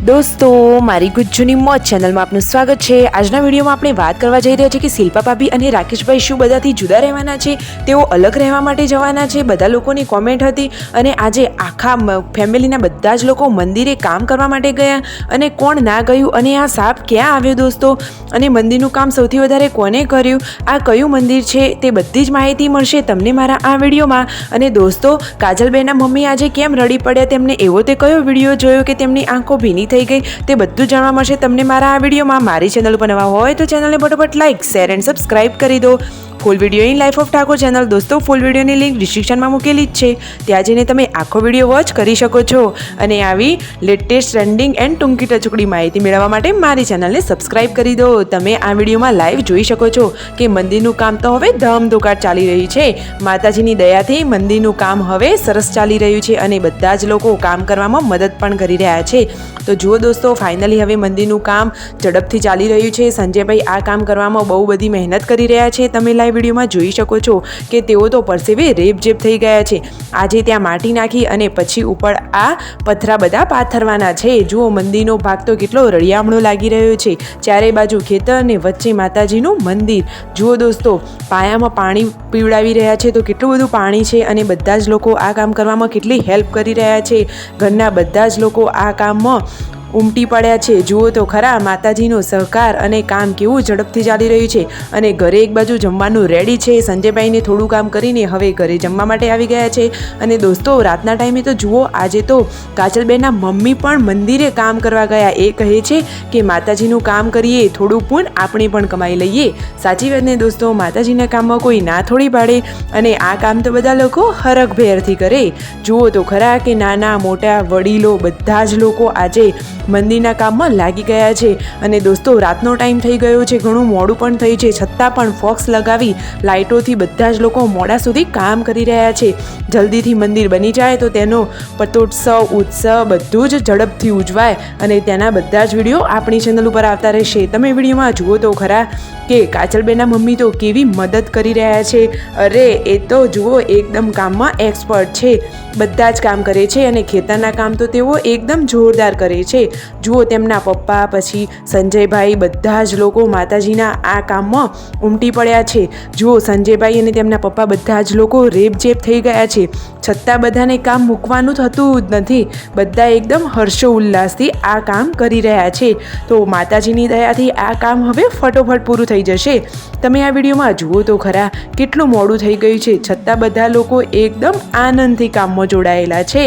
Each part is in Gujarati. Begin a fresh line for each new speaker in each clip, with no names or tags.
દોસ્તો મારી ગુજ્જુની મોજ ચેનલમાં આપનું સ્વાગત છે। આજના વિડીયોમાં આપણે વાત કરવા જઈ રહ્યા છીએ કે શિલ્પા ભાભી અને રાકેશભાઈ શું બધાથી જુદા રહેવાના છે, તેઓ અલગ રહેવા માટે જવાના છે। બધા લોકોની કોમેન્ટ હતી અને આજે આખા ફેમિલીના બધા જ લોકો મંદિરે કામ કરવા માટે ગયા અને કોણ ના ગયું અને આ સાપ ક્યાં આવ્યો દોસ્તો, અને મંદિરનું કામ સૌથી વધારે કોને કર્યું, આ કયું મંદિર છે તે બધી જ માહિતી મળશે તમને મારા આ વિડીયોમાં। અને દોસ્તો કાજલબેનના મમ્મી આજે કેમ રડી પડ્યા, તેમને એવો તે કયો વિડીયો જોયો કે તેમની આંખો ભીની થઈ ગઈ, તે બધું જાણવા મળશે તમને મારા આ વિડીયોમાં। મારી ચેનલ ઉપર નવા હોય તો ચેનલને ફટાફટ લાઈક શેર એન્ડ સબસ્ક્રાઇબ કરી દો। Full video in life of Thakor channel દોસ્તો ફૂલ વિડીયોની લિંક ડિસ્ક્રિપ્શનમાં મૂકેલી જ છે, ત્યાં જઈને તમે આખો વિડીયો વોચ કરી શકો છો અને આવી લેટેસ્ટ ટ્રેન્ડિંગ એન્ડ ટૂંકી ટચુકડી માહિતી મેળવવા માટે મારી ચેનલને સબસ્ક્રાઇબ કરી દો। તમે આ વિડીયોમાં લાઈવ જોઈ શકો છો કે મંદિરનું કામ તો હવે ધમધોકાટ ચાલી રહ્યું છે, માતાજીની દયાથી મંદિરનું કામ હવે સરસ ચાલી રહ્યું છે અને બધા જ લોકો કામ કરવામાં મદદ પણ કરી રહ્યા છે। તો જુઓ દોસ્તો ફાઇનલી હવે મંદિરનું કામ ઝડપથી ચાલી રહ્યું છે। સંજયભાઈ આ કામ કરવામાં બહુ બધી મહેનત કરી રહ્યા છે, તમે લાઈવ વિડીયોમાં જોઈ શકો છો કે તેઓ તો પરસેવે રેપઝેપ થઈ ગયા છે। આજે ત્યાં માટી નાખી અને પછી ઉપર આ પથરા બધા પાથરવાના છે। જુઓ મંદિરનો ભાગ તો કેટલો રળિયામણો લાગી રહ્યો છે, ચારે બાજુ ખેતર અને વચ્ચે માતાજીનું મંદિર। જુઓ દોસ્તો પાયામાં પાણી પીવડાવી રહ્યા છે તો કેટલું બધું પાણી છે અને બધા જ લોકો આ કામ કરવામાં કેટલી હેલ્પ કરી રહ્યા છે, ઘરના બધા જ લોકો આ કામમાં ઉમટી પડ્યા છે। જુઓ તો ખરા માતાજીનો સહકાર અને કામ કેવું ઝડપથી ચાલી રહ્યું છે અને ઘરે એક બાજુ જમવાનું રેડી છે। સંજયભાઈને થોડું કામ કરીને હવે ઘરે જમવા માટે આવી ગયા છે અને દોસ્તો રાતના ટાઈમે તો જુઓ આજે તો કાજલબેનના મમ્મી પણ મંદિરે કામ કરવા ગયા। એ કહે છે કે માતાજીનું કામ કરીએ, થોડું પણ આપણે પણ કમાઈ લઈએ। સાચી વાત ને દોસ્તો, માતાજીના કામમાં કોઈ ના થોડી પાડે અને આ કામ તો બધા લોકો હરખભેરથી કરે। જુઓ તો ખરા કે નાના મોટા વડીલો બધા જ લોકો આજે મંદિરના કામમાં લાગી ગયા છે અને દોસ્તો રાતનો ટાઈમ થઈ ગયો છે, ઘણું મોડું પણ થયું છે, છતાં પણ ફોક્સ લગાવી લાઇટોથી બધા જ લોકો મોડા સુધી કામ કરી રહ્યા છે। જલ્દીથી મંદિર બની જાય તો તેનો પતોત્સવ ઉત્સવ બધું જ ઝડપથી ઉજવાય અને તેના બધા જ વિડીયો આપણી ચેનલ ઉપર આવતા રહેશે। તમે વિડીયોમાં જુઓ તો ખરા કે કાજલબેનના મમ્મી તો કેવી મદદ કરી રહ્યા છે, અરે એ તો જુઓ એકદમ કામમાં એક્સપર્ટ છે, બધા જ કામ કરે છે અને ખેતરના કામ તો તેઓ એકદમ જોરદાર કરે છે। જુઓ તેમના પપ્પા પછી સંજયભાઈ બધા જ લોકો માતાજીના આ કામમાં ઉમટી પડ્યા છે। જુઓ સંજયભાઈ અને તેમના પપ્પા બધા જ લોકો રેપઝેપ થઈ ગયા છે, છતાં બધાને કામ મૂકવાનું થતું જ નથી, બધા એકદમ હર્ષો ઉલ્લાસથી આ કામ કરી રહ્યા છે। તો માતાજીની દયાથી આ કામ હવે ફટોફટ પૂરું થઈ જશે। તમે આ વિડીયોમાં જુઓ તો ખરા કેટલું મોડું થઈ ગયું છે, છતાં બધા લોકો એકદમ આનંદથી કામમાં જોડાયેલા છે।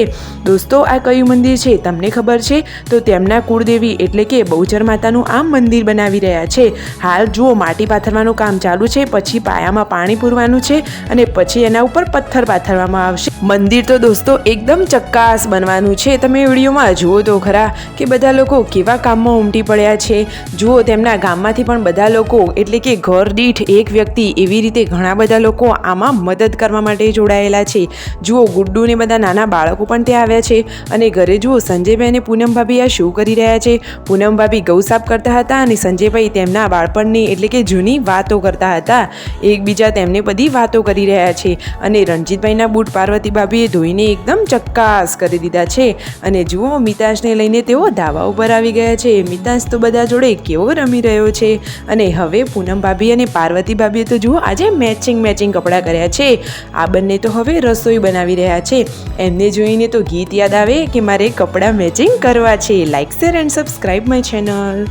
દોસ્તો આ કયું મંદિર છે તમને ખબર છે? તો તેમના કુળદેવી એટલે કે બહુચર માતાનું આ મંદિર બનાવી રહ્યા છે। હાલ જુઓ માટી પાથરવાનું કામ ચાલુ છે, પછી પાયામાં પાણી પૂરવાનું છે અને પછી એના ઉપર પથ્થર પાથરવામાં આવશે। મંદિર તો દોસ્તો એકદમ ચક્કાસ બનવાનું છે। તમે વિડીયોમાં જુઓ તો ખરા કે બધા લોકો કેવા કામમાં ઉમટી પડ્યા છે। જુઓ તેમના ગામમાંથી પણ બધા લોકો એટલે કે ઘર દીઠ એક વ્યક્તિ એવી રીતે ઘણા બધા લોકો આમાં મદદ કરવા માટે જોડાયેલા છે। જુઓ ગુડ્ડુ ને બધા નાના બાળકો પણ ત્યાં આવ્યા છે અને ઘરે જુઓ સંજયભાઈ અને પૂનમ ભાભી આ શું કરી રહ્યા છે। પૂનમ ભાભી ગૌ સાફ કરતા હતા અને સંજયભાઈ તેમના બાળપણની એટલે કે જૂની વાતો કરતા હતા, એકબીજા તેમને બધી વાતો કરી રહ્યા છે અને રણજીતભાઈના બૂટ પાર્વતી ભાભીએ ધોઈને એકદમ ચક્કાસ કરી દીધા છે અને જુઓ મિતાંશને લઈને તેઓ ધાબા ઉપર આવી ગયા છે। મિતાંશ તો બધા જોડે કેવો રમી રહ્યો છે અને હવે પૂનમ ભાભી અને પાર્વતી ભાભીએ તો જુઓ આજે મેચિંગ કપડાં કર્યા છે। આ બંને તો હવે રસોઈ બનાવી રહ્યા છે, એમને જોઈને તો ગીત યાદ આવે કે મારે કપડાં મેચિંગ કરવા છે। Like share and subscribe my channel.